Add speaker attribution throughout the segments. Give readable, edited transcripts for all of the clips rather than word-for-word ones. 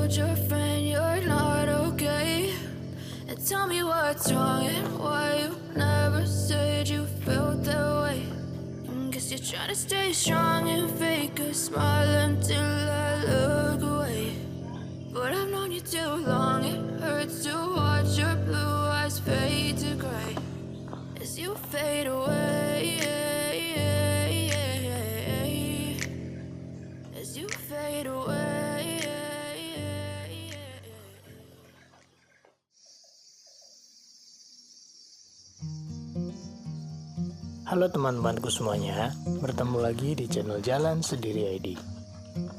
Speaker 1: told your friend you're not okay. And tell me what's wrong and why you never said you felt that way. Guess you're trying to stay strong and fake a smile until I look away. But I've known you too long, it hurts to watch your blue eyes fade to gray as you fade away, as you fade away.
Speaker 2: Halo teman-temanku semuanya, bertemu lagi di channel Jalan Sendiri ID.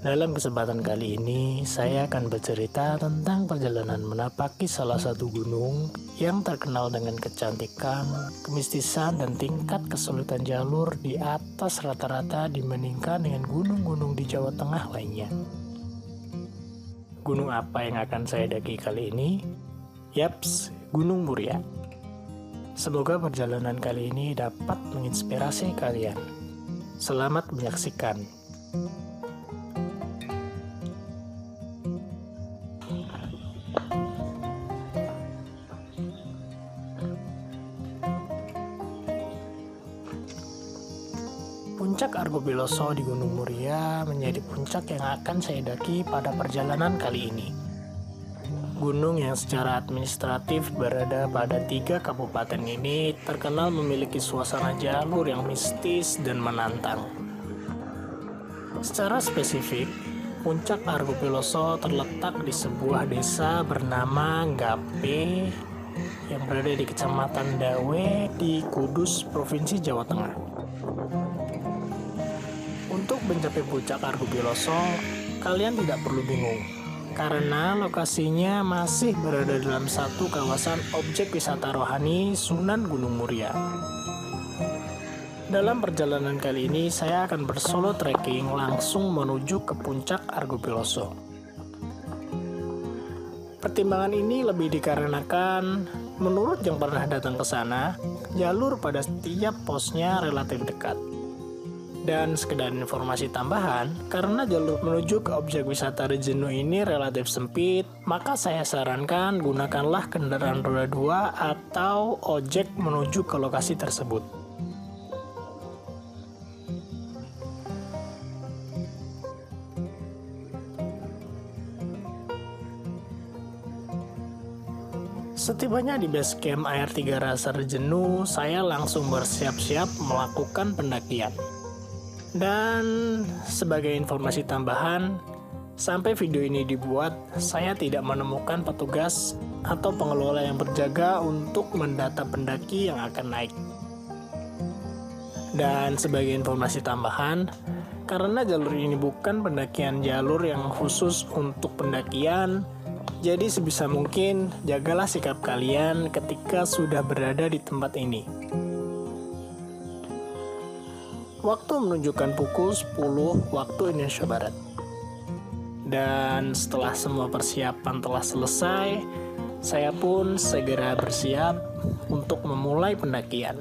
Speaker 2: Dalam kesempatan kali ini, saya akan bercerita tentang perjalanan menapaki salah satu gunung yang terkenal dengan kecantikan, kemistisan, dan tingkat kesulitan jalur di atas rata-rata dibandingkan dengan gunung-gunung di Jawa Tengah lainnya. Gunung apa yang akan saya daki kali ini? Yaps, Gunung Muria. Semoga perjalanan kali ini dapat menginspirasi kalian. Selamat menyaksikan. Puncak Argopiloso di Gunung Muria menjadi puncak yang akan saya daki pada perjalanan kali ini. Gunung yang secara administratif berada pada 3 kabupaten ini terkenal memiliki suasana jalur yang mistis dan menantang. Secara spesifik, Puncak Argopiloso terletak di sebuah desa bernama Gape yang berada di Kecamatan Dawe di Kudus, Provinsi Jawa Tengah. Untuk mencapai Puncak Argopiloso, kalian tidak perlu bingung, karena lokasinya masih berada dalam satu kawasan objek wisata rohani Sunan Gunung Muria. Dalam perjalanan kali ini, saya akan bersolo trekking langsung menuju ke Puncak Argopiloso. Pertimbangan ini lebih dikarenakan, menurut yang pernah datang ke sana, jalur pada setiap posnya relatif dekat. Dan sekedar informasi tambahan, karena jalur menuju ke objek wisata Rejenu ini relatif sempit, maka saya sarankan gunakanlah kendaraan roda 2 atau ojek menuju ke lokasi tersebut. Setibanya di base camp Air 3 Rasa Rejenu, saya langsung bersiap-siap melakukan pendakian. Dan sebagai informasi tambahan, sampai video ini dibuat, saya tidak menemukan petugas atau pengelola yang berjaga untuk mendata pendaki yang akan naik. Dan sebagai informasi tambahan, karena jalur ini bukan pendakian jalur yang khusus untuk pendakian, jadi sebisa mungkin jagalah sikap kalian ketika sudah berada di tempat ini. Waktu menunjukkan pukul 10 waktu Indonesia Barat. Dan setelah semua persiapan telah selesai, saya pun segera bersiap untuk memulai pendakian.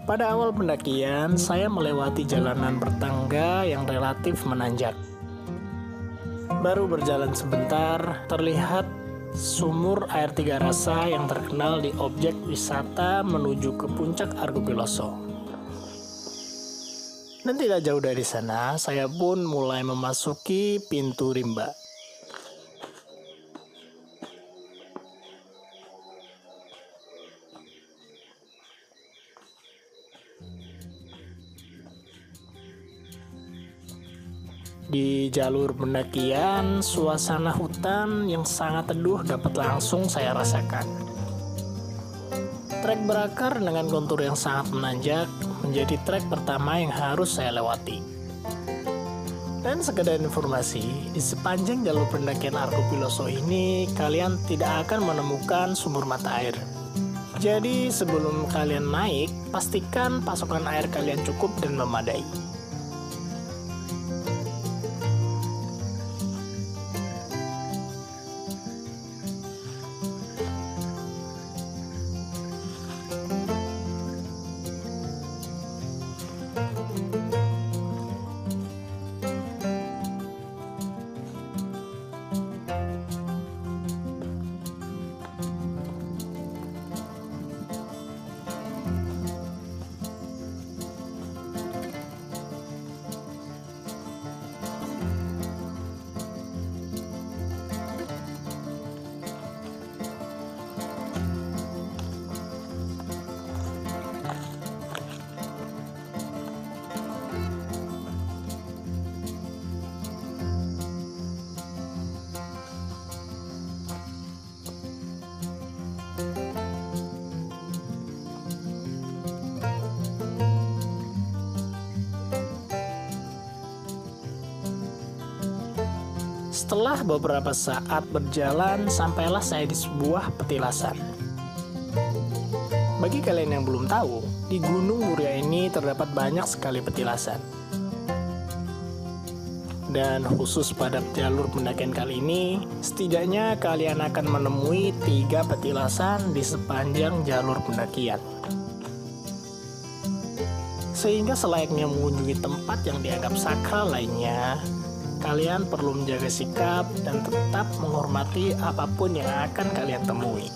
Speaker 2: Pada awal pendakian, saya melewati jalanan bertangga yang relatif menanjak. Baru berjalan sebentar, terlihat sumur air 3 rasa yang terkenal di objek wisata menuju ke Puncak Argopiloso. Dan tidak jauh dari sana, saya pun mulai memasuki pintu rimba. Di jalur pendakian, suasana hutan yang sangat teduh dapat langsung saya rasakan. Trek berakar dengan kontur yang sangat menanjak menjadi trek pertama yang harus saya lewati. Dan sekedar informasi, di sepanjang jalur pendakian Argopiloso ini, kalian tidak akan menemukan sumber mata air. Jadi sebelum kalian naik, pastikan pasokan air kalian cukup dan memadai. Setelah beberapa saat berjalan, sampailah saya di sebuah petilasan. Bagi kalian yang belum tahu, di Gunung Muria ini terdapat banyak sekali petilasan. Dan khusus pada jalur pendakian kali ini, setidaknya kalian akan menemui 3 petilasan di sepanjang jalur pendakian. Sehingga selayaknya mengunjungi tempat yang dianggap sakral lainnya, kalian perlu menjaga sikap dan tetap menghormati apapun yang akan kalian temui.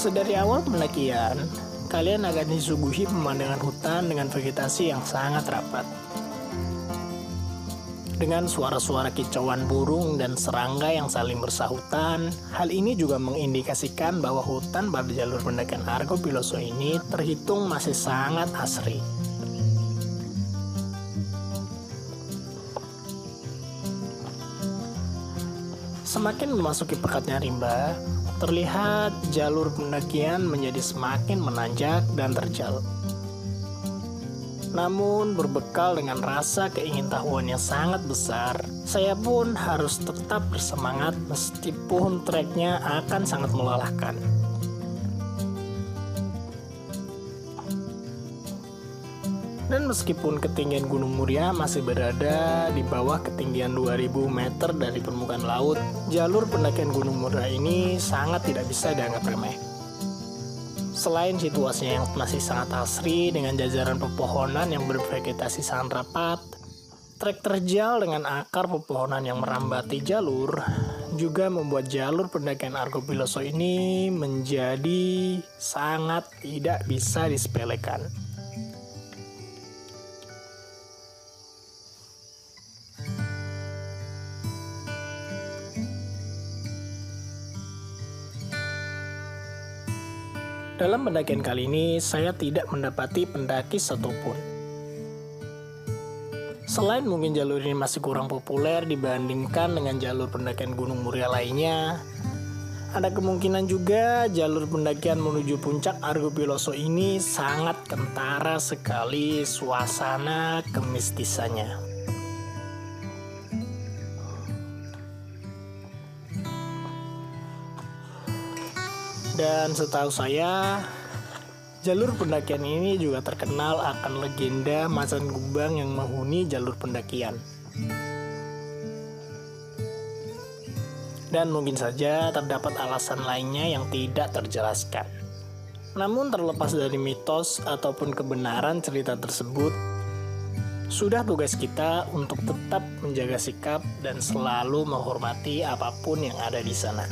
Speaker 2: Sedari awal pendakian, kalian akan disuguhi pemandangan hutan dengan vegetasi yang sangat rapat. Dengan suara-suara kicauan burung dan serangga yang saling bersahutan, hal ini juga mengindikasikan bahwa hutan pada jalur pendakian Argo Piloso ini terhitung masih sangat asri. Semakin memasuki pekatnya rimba, terlihat jalur pendakian menjadi semakin menanjak dan terjal. Namun berbekal dengan rasa keingintahuan yang sangat besar, saya pun harus tetap bersemangat meskipun treknya akan sangat melelahkan. Dan meskipun ketinggian Gunung Muria masih berada di bawah ketinggian 2000 meter dari permukaan laut, jalur pendakian Gunung Muria ini sangat tidak bisa dianggap remeh. Selain situasinya yang masih sangat asri dengan jajaran pepohonan yang bervegetasi sangat rapat, trek terjal dengan akar pepohonan yang merambati jalur juga membuat jalur pendakian Argo Piloso ini menjadi sangat tidak bisa disepelekan. Dalam pendakian kali ini, saya tidak mendapati pendaki satupun. Selain mungkin jalur ini masih kurang populer dibandingkan dengan jalur pendakian Gunung Muria lainnya, ada kemungkinan juga jalur pendakian menuju puncak Argo Piloso ini sangat kentara sekali suasana kemistisannya. Dan setahu saya, jalur pendakian ini juga terkenal akan legenda macan kumbang yang menghuni jalur pendakian. Dan mungkin saja terdapat alasan lainnya yang tidak terjelaskan. Namun terlepas dari mitos ataupun kebenaran cerita tersebut, sudah tugas kita untuk tetap menjaga sikap dan selalu menghormati apapun yang ada di sana.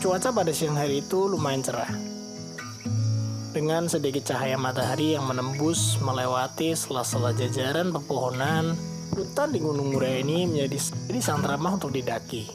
Speaker 2: Cuaca pada siang hari itu lumayan cerah, dengan sedikit cahaya matahari yang menembus melewati sela-sela jajaran pepohonan. Hutan di Gunung Muria ini menjadi sangat ramah untuk didaki.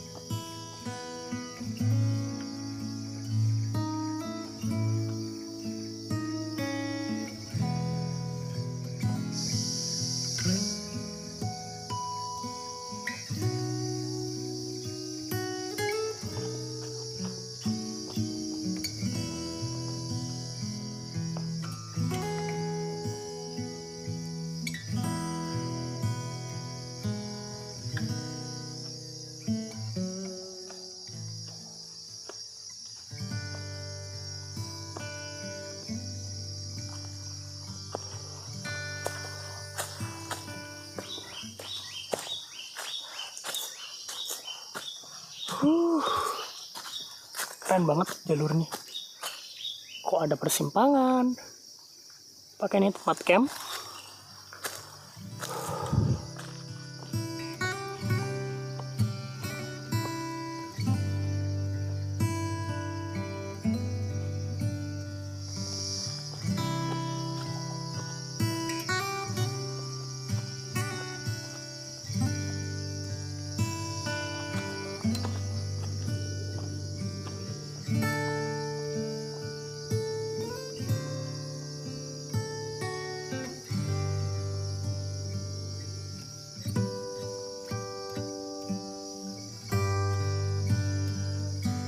Speaker 2: Keren banget jalurnya. Kok ada persimpangan? Pakai ini tempat camp.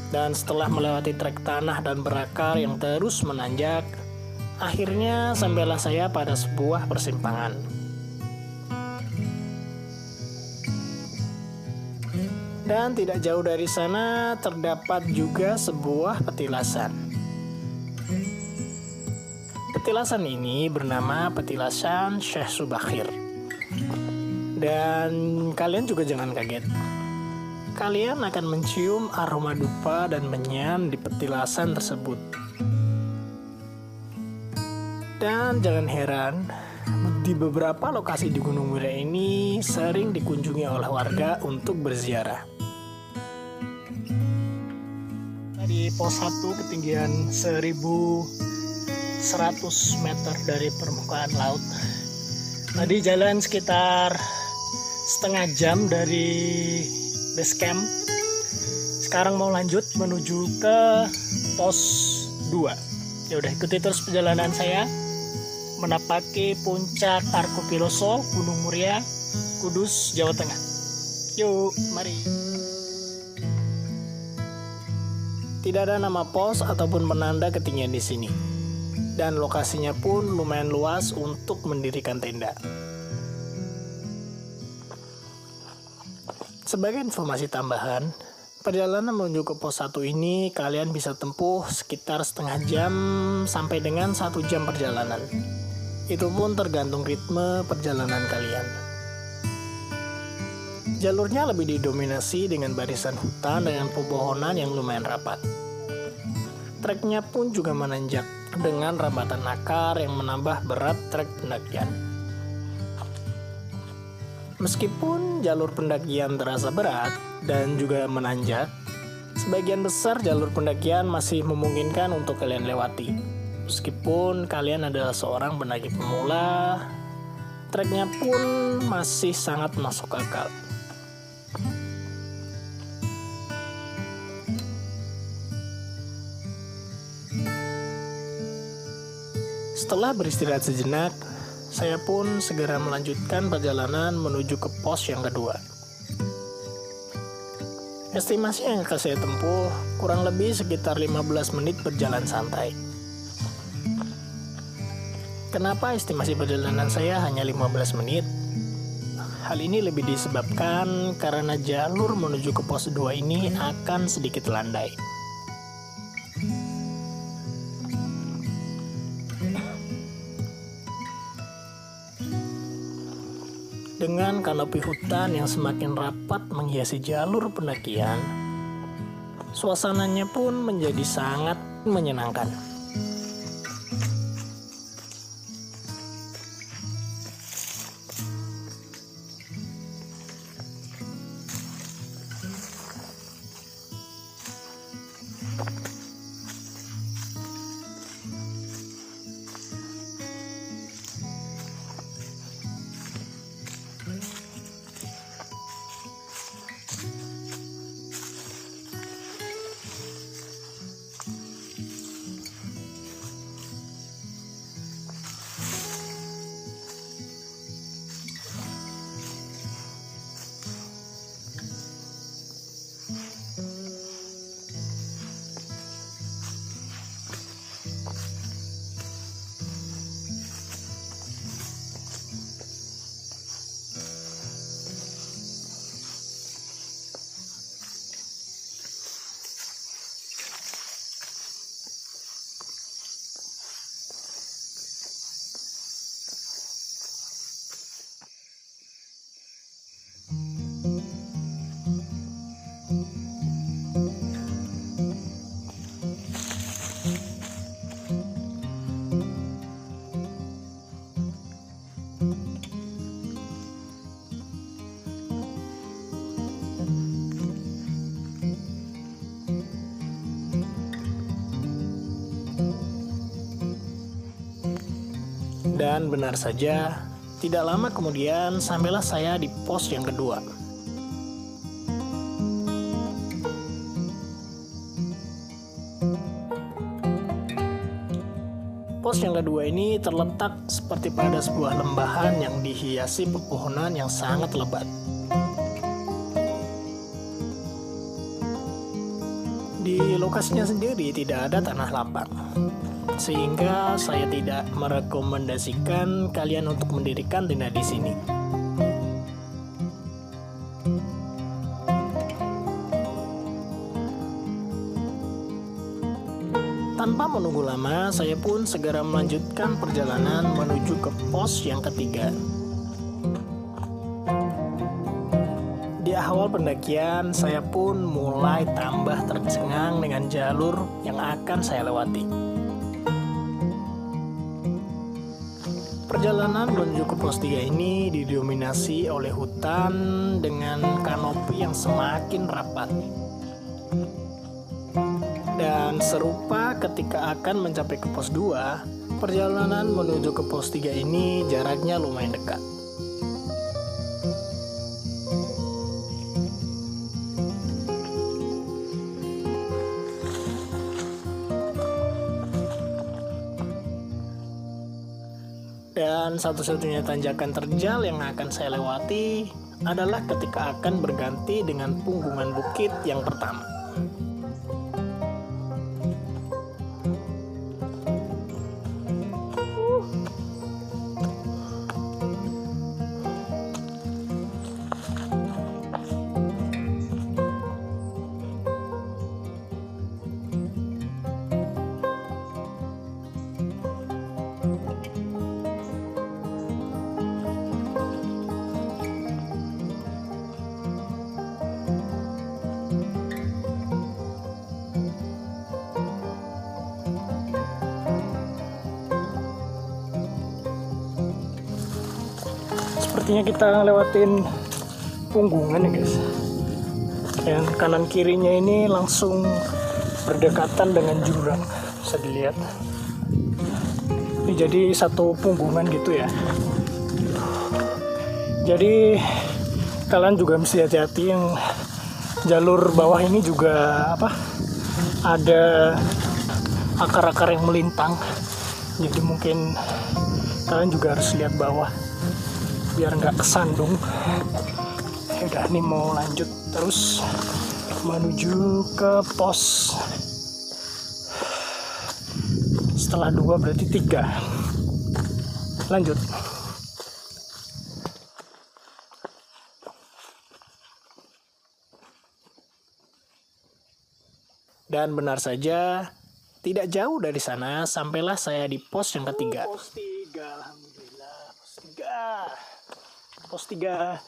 Speaker 2: Dan setelah melewati trek tanah dan berakar yang terus menanjak, akhirnya sampailah saya pada sebuah persimpangan. Dan tidak jauh dari sana terdapat juga sebuah petilasan. Petilasan ini bernama Petilasan Syekh Subakhir. Dan kalian juga jangan kaget. Kalian akan mencium aroma dupa dan menyan di petilasan tersebut. Dan jangan heran, di beberapa lokasi di Gunung Muria ini sering dikunjungi oleh warga untuk berziarah. Di pos 1 ketinggian 1100 meter dari permukaan laut. Tadi jalan sekitar setengah jam dari base camp. Sekarang mau lanjut menuju ke pos 2. Ya udah, ikuti terus perjalanan saya menapaki puncak Argo Piloso, Gunung Muria, Kudus, Jawa Tengah. Yuk, mari. Tidak ada nama pos ataupun penanda ketinggian di sini. Dan lokasinya pun lumayan luas untuk mendirikan tenda. Sebagai informasi tambahan, perjalanan menuju ke pos 1 ini kalian bisa tempuh sekitar setengah jam sampai dengan 1 jam perjalanan. Itu pun tergantung ritme perjalanan kalian. Jalurnya lebih didominasi dengan barisan hutan dengan pepohonan yang lumayan rapat. Treknya pun juga menanjak dengan rambatan akar yang menambah berat trek pendakian. Meskipun jalur pendakian terasa berat dan juga menanjak, sebagian besar jalur pendakian masih memungkinkan untuk kalian lewati. Meskipun kalian adalah seorang pendaki pemula, treknya pun masih sangat masuk akal. Setelah beristirahat sejenak, saya pun segera melanjutkan perjalanan menuju ke pos yang kedua. Estimasi yang akan saya tempuh kurang lebih sekitar 15 menit berjalan santai. Kenapa estimasi perjalanan saya hanya 15 menit? Hal ini lebih disebabkan karena jalur menuju ke pos 2 ini akan sedikit landai. Dengan kanopi hutan yang semakin rapat menghiasi jalur pendakian, suasananya pun menjadi sangat menyenangkan. Dan benar saja, tidak lama kemudian sampailah saya di pos yang kedua. Pos yang kedua ini terletak seperti pada sebuah lembahan yang dihiasi pepohonan yang sangat lebat. Di lokasinya sendiri tidak ada tanah lapang, sehingga saya tidak merekomendasikan kalian untuk mendirikan tenda di sini. Tanpa menunggu lama, saya pun segera melanjutkan perjalanan menuju ke pos yang ketiga. Di awal pendakian, saya pun mulai tambah tercengang dengan jalur yang akan saya lewati. Perjalanan menuju ke pos 3 ini didominasi oleh hutan dengan kanopi yang semakin rapat. Dan serupa ketika akan mencapai ke pos 2, perjalanan menuju ke pos 3 ini jaraknya lumayan dekat. Dan satu-satunya tanjakan terjal yang akan saya lewati adalah ketika akan berganti dengan punggungan bukit yang pertama. Sepertinya kita ngelewatin punggungan ya guys. Yang kanan kirinya ini langsung berdekatan dengan jurang, bisa dilihat. Ini jadi satu punggungan gitu ya. Jadi kalian juga mesti hati-hati, yang jalur bawah ini juga ada akar-akar yang melintang. Jadi mungkin kalian juga harus lihat bawah biar nggak kesandung. Ya udah, nih mau lanjut terus menuju ke pos. Setelah 2 berarti 3. Lanjut. Dan benar saja, tidak jauh dari sana sampailah saya di pos yang ketiga. Pos 3, alhamdulillah. Pos 3.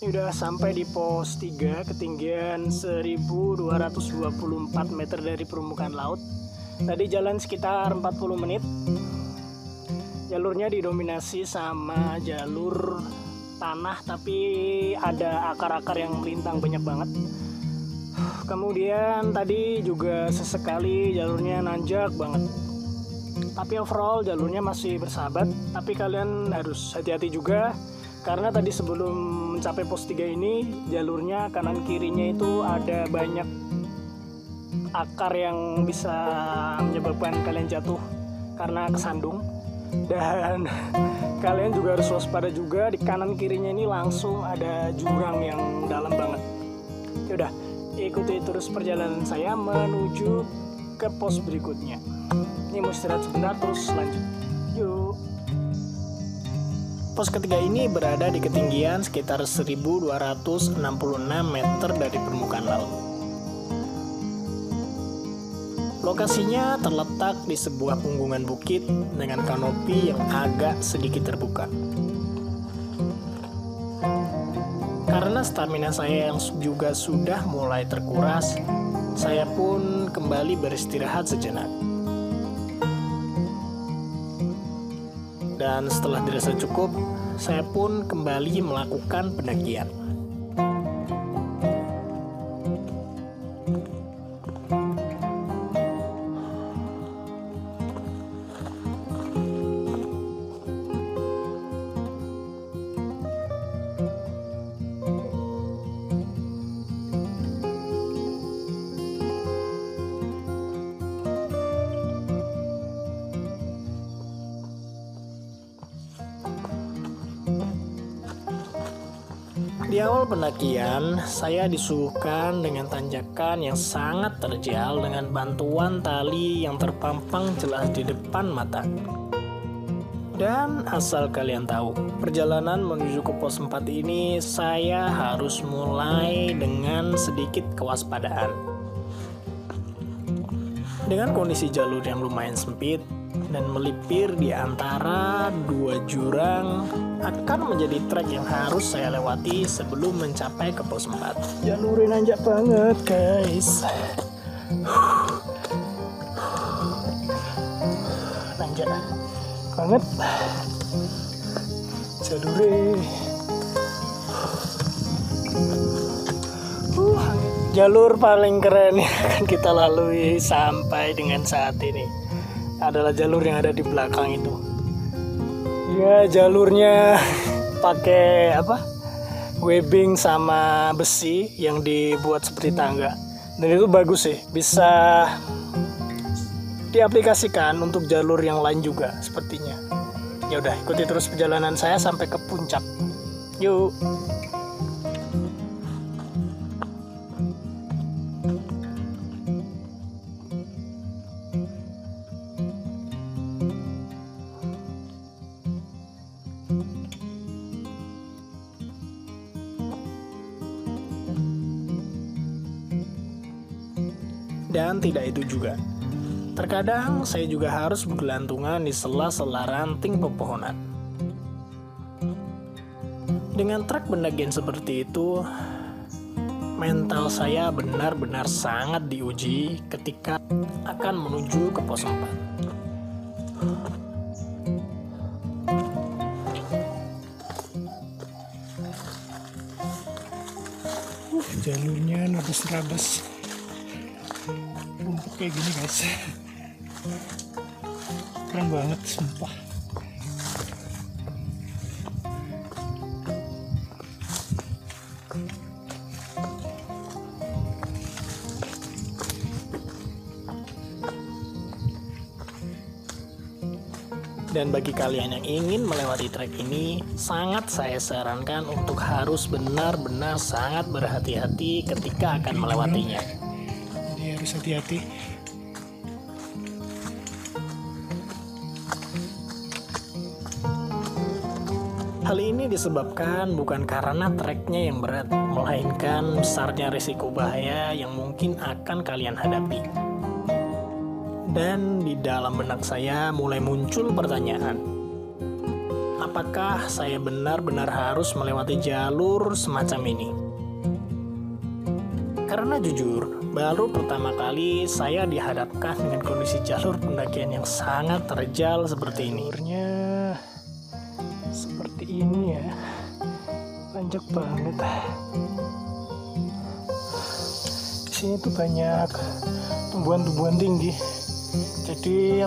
Speaker 2: Ini udah sampai di pos 3, ketinggian 1224 meter dari permukaan laut. Tadi jalan sekitar 40 menit. Jalurnya didominasi sama jalur tanah, tapi ada akar-akar yang melintang banyak banget. Kemudian tadi juga sesekali jalurnya nanjak banget. Tapi overall jalurnya masih bersahabat. Tapi kalian harus hati-hati juga, karena tadi sebelum mencapai pos 3 ini, jalurnya kanan kirinya itu ada banyak akar yang bisa menyebabkan kalian jatuh karena kesandung. Dan kalian juga harus waspada juga, di kanan kirinya ini langsung ada jurang yang dalam banget. Yaudah, ikuti terus perjalanan saya menuju ke pos berikutnya. Ini mau istirahat sebentar terus lanjut. Yuk. Pos ketiga ini berada di ketinggian sekitar 1266 meter dari permukaan laut. Lokasinya terletak di sebuah punggungan bukit dengan kanopi yang agak sedikit terbuka. Karena stamina saya yang juga sudah mulai terkuras, saya pun kembali beristirahat sejenak. Dan setelah dirasa cukup, saya pun kembali melakukan pendakian. Di Di awal pendakian, saya disuguhkan dengan tanjakan yang sangat terjal dengan bantuan tali yang terpampang jelas di depan mata. Dan asal kalian tahu, perjalanan menuju ke pos 4 ini saya harus mulai dengan sedikit kewaspadaan. Dengan kondisi jalur yang lumayan sempit dan melipir di antara dua jurang, akan menjadi trek yang harus saya lewati sebelum mencapai ke pos 4. Jalurnya nanjak banget guys. Nanjak banget jalurnya. Jalur paling keren yang akan kita lalui sampai dengan saat ini adalah jalur yang ada di belakang itu. Ya, jalurnya pakai webbing sama besi yang dibuat seperti tangga. Dan itu bagus sih, bisa diaplikasikan untuk jalur yang lain juga sepertinya. Ya udah, ikuti terus perjalanan saya sampai ke puncak. Yuk. Dan tidak itu juga. Terkadang saya juga harus bergelantungan di sela-sela ranting pepohonan. Dengan trek pendakian seperti itu, mental saya benar-benar sangat diuji ketika akan menuju ke pos 4. Jalurnya nerabas-nerabas rumput kayak gini guys, keren banget sumpah. Dan bagi kalian yang ingin melewati trek ini, sangat saya sarankan untuk harus benar-benar sangat berhati-hati ketika akan melewatinya. Jadi harus hati-hati. Hal ini disebabkan bukan karena treknya yang berat, melainkan besarnya risiko bahaya yang mungkin akan kalian hadapi. Dan di dalam benak saya mulai muncul pertanyaan, apakah saya benar-benar harus melewati jalur semacam ini? Karena jujur, baru pertama kali saya dihadapkan dengan kondisi jalur pendakian yang sangat terjal seperti ini. Jalurnya seperti ini ya, panjang banget. Di sini tuh banyak tumbuhan-tumbuhan tinggi. Jadi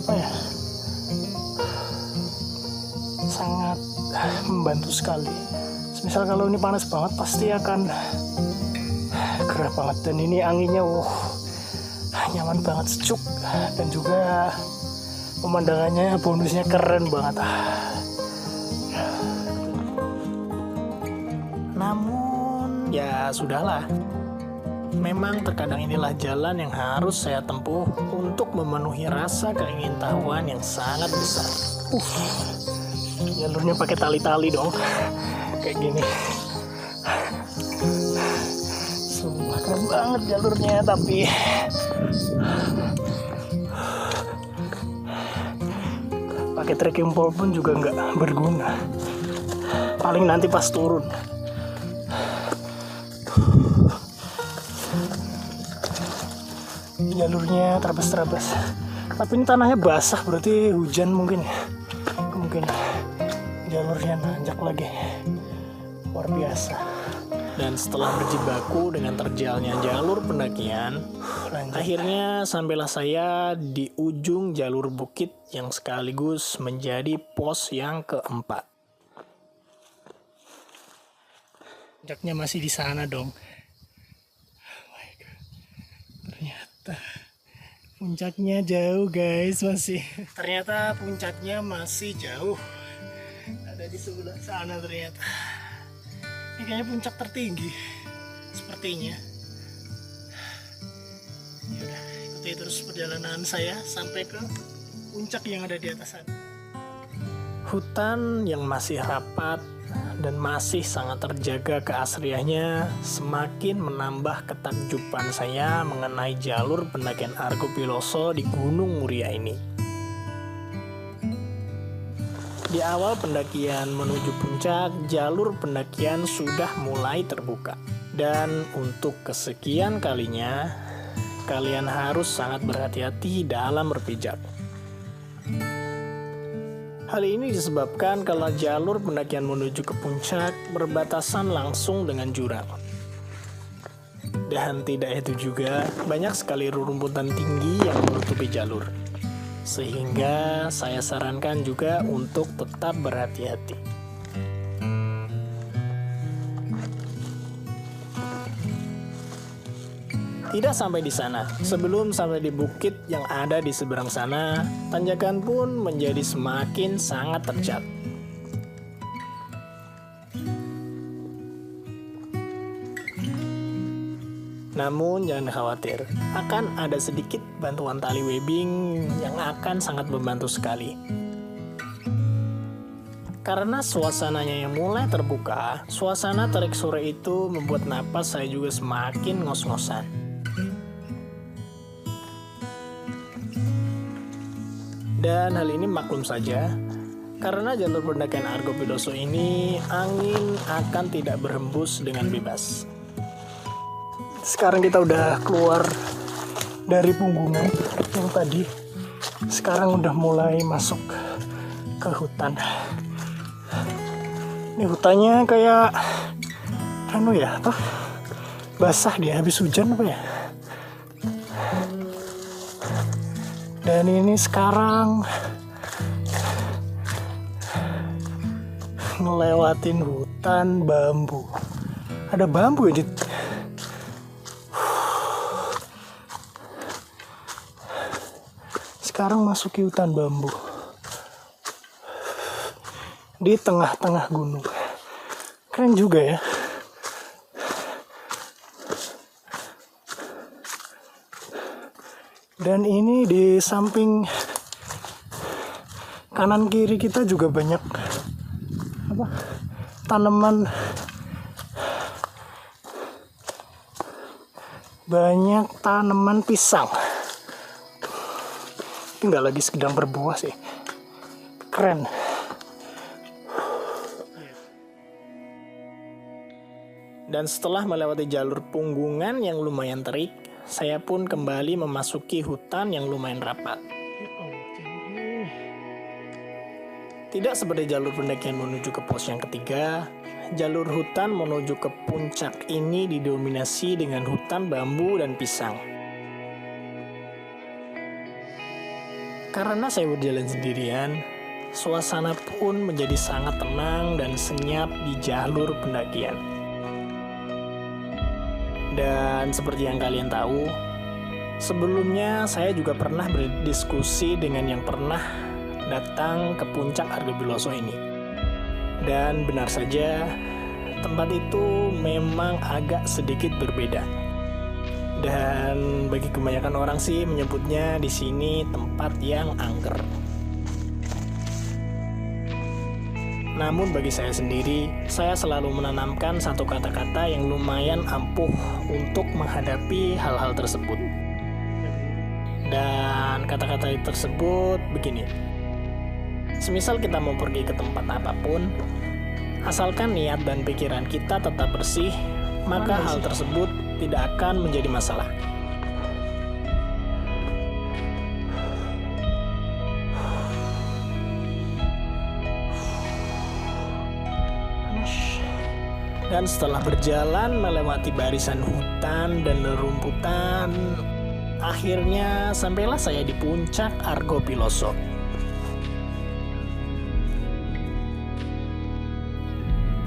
Speaker 2: sangat membantu sekali. Misal kalau ini panas banget pasti akan gerah banget, dan ini anginnya nyaman banget, sejuk, dan juga pemandangannya bonusnya keren banget. Namun ya sudahlah. Memang terkadang inilah jalan yang harus saya tempuh untuk memenuhi rasa keingintahuan yang sangat besar. Jalurnya pakai tali-tali dong, kayak gini. Sumpah keren banget jalurnya, tapi pakai trekking pole pun juga nggak berguna. Paling nanti pas turun. Jalurnya terabas-terabas, tapi ini tanahnya basah, berarti hujan mungkin jalurnya nanjak lagi, luar biasa. Dan setelah berjibaku dengan terjalnya jalur pendakian, akhirnya sampailah saya di ujung jalur bukit yang sekaligus menjadi pos yang keempat. Puncaknya masih di sana dong. Puncaknya jauh guys, ternyata puncaknya masih jauh, ada di sebelah sana ternyata. Ini kayaknya puncak tertinggi sepertinya. Yaudah, ikuti terus perjalanan saya sampai ke puncak yang ada di atas sana. Hutan yang masih rapat dan masih sangat terjaga keasriannya semakin menambah ketakjuban saya mengenai jalur pendakian Argo Piloso di Gunung Muria ini. Di awal pendakian menuju puncak, jalur pendakian sudah mulai terbuka. Dan untuk kesekian kalinya, kalian harus sangat berhati-hati dalam berpijak. Hal ini disebabkan karena jalur pendakian menuju ke puncak berbatasan langsung dengan jurang. Dan tidak itu juga, banyak sekali rerumputan tinggi yang menutupi jalur. Sehingga saya sarankan juga untuk tetap berhati-hati. Tidak sampai di sana, sebelum sampai di bukit yang ada di seberang sana, tanjakan pun menjadi semakin sangat terjal. Namun jangan khawatir, akan ada sedikit bantuan tali webbing yang akan sangat membantu sekali. Karena suasananya yang mulai terbuka, suasana terik sore itu membuat napas saya juga semakin ngos-ngosan. Dan hal ini maklum saja, karena jalur pendakian Argo Piloso ini angin akan tidak berhembus dengan bebas. Sekarang kita udah keluar dari punggungan yang tadi. Sekarang udah mulai masuk ke hutan. Ini hutannya kayak basah dia habis hujan apa ya? Dan ini sekarang ngelewatin hutan bambu. Ada bambu ya, sekarang masuki hutan bambu di tengah-tengah gunung. Keren juga ya. Dan ini di samping kanan kiri kita juga banyak tanaman, pisang. Ini nggak lagi sedang berbuah sih, keren. Dan setelah melewati jalur punggungan yang lumayan terik, saya pun kembali memasuki hutan yang lumayan rapat. Tidak seperti jalur pendakian menuju ke pos yang ketiga, jalur hutan menuju ke puncak ini didominasi dengan hutan bambu dan pisang. Karena saya berjalan sendirian, suasana pun menjadi sangat tenang dan senyap di jalur pendakian. Dan seperti yang kalian tahu, sebelumnya saya juga pernah berdiskusi dengan yang pernah datang ke puncak Argo Piloso ini. Dan benar saja, tempat itu memang agak sedikit berbeda. Dan bagi kebanyakan orang sih menyebutnya di sini tempat yang angker. Namun bagi saya sendiri, saya selalu menanamkan satu kata-kata yang lumayan ampuh untuk menghadapi hal-hal tersebut. Dan kata-kata tersebut begini. Semisal kita mau pergi ke tempat apapun, asalkan niat dan pikiran kita tetap bersih, maka hal tersebut tidak akan menjadi masalah. Dan setelah berjalan melewati barisan hutan dan rerumputan, akhirnya sampailah saya di puncak Argo Piloso.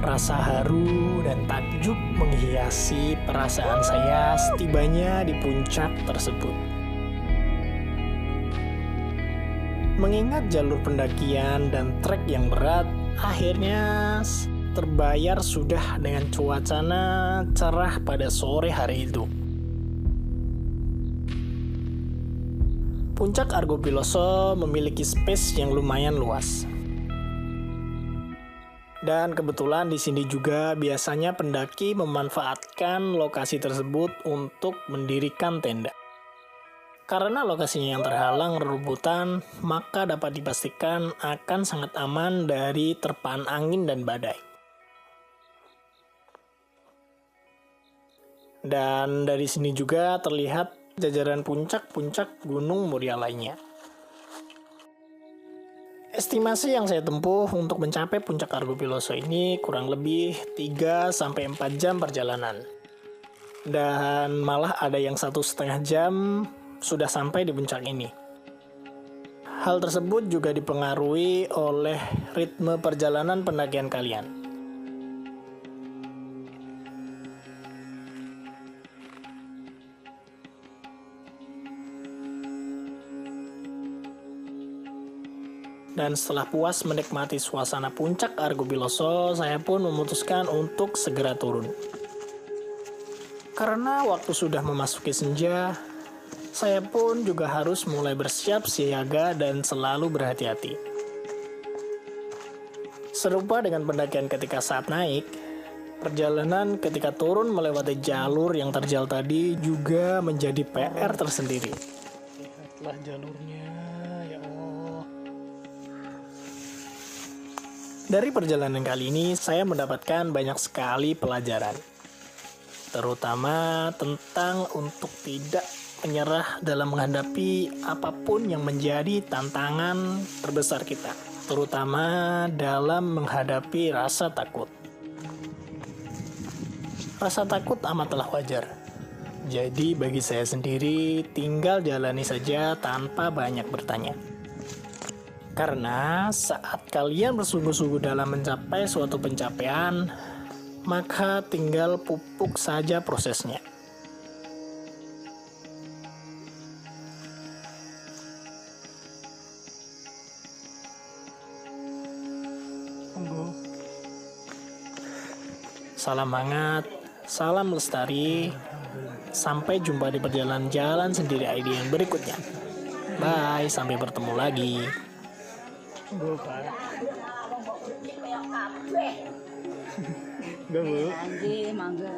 Speaker 2: Rasa haru dan takjub menghiasi perasaan saya setibanya di puncak tersebut. Mengingat jalur pendakian dan trek yang berat, akhirnya terbayar sudah dengan cuacana cerah pada sore hari itu. Puncak Argo Piloso memiliki space yang lumayan luas. Dan kebetulan di sini juga biasanya pendaki memanfaatkan lokasi tersebut untuk mendirikan tenda. Karena lokasinya yang terhalang rerumputan, maka dapat dipastikan akan sangat aman dari terpaan angin dan badai. Dan dari sini juga terlihat jajaran puncak-puncak Gunung Muria lainnya. Estimasi yang saya tempuh untuk mencapai puncak Argo Piloso ini kurang lebih 3-4 jam perjalanan. Dan malah ada yang 1,5 jam sudah sampai di puncak ini. Hal tersebut juga dipengaruhi oleh ritme perjalanan pendakian kalian. Dan setelah puas menikmati suasana puncak Argo Piloso, saya pun memutuskan untuk segera turun. Karena waktu sudah memasuki senja, saya pun juga harus mulai bersiap siaga dan selalu berhati-hati. Serupa dengan pendakian ketika saat naik, perjalanan ketika turun melewati jalur yang terjal tadi juga menjadi PR tersendiri. Lihatlah jalurnya, ya Allah. Dari perjalanan kali ini, saya mendapatkan banyak sekali pelajaran. Terutama tentang untuk tidak menyerah dalam menghadapi apapun yang menjadi tantangan terbesar kita. Terutama dalam menghadapi rasa takut. Rasa takut amatlah wajar. Jadi bagi saya sendiri, tinggal jalani saja tanpa banyak bertanya. Karena saat kalian bersungguh-sungguh dalam mencapai suatu pencapaian, maka tinggal pupuk saja prosesnya. Salam hangat, salam lestari, sampai jumpa di perjalanan jalan sendiri ID yang berikutnya. Bye, sampai bertemu lagi. Bu, Pak. Enggak, Bu.
Speaker 3: Anjing, mangga.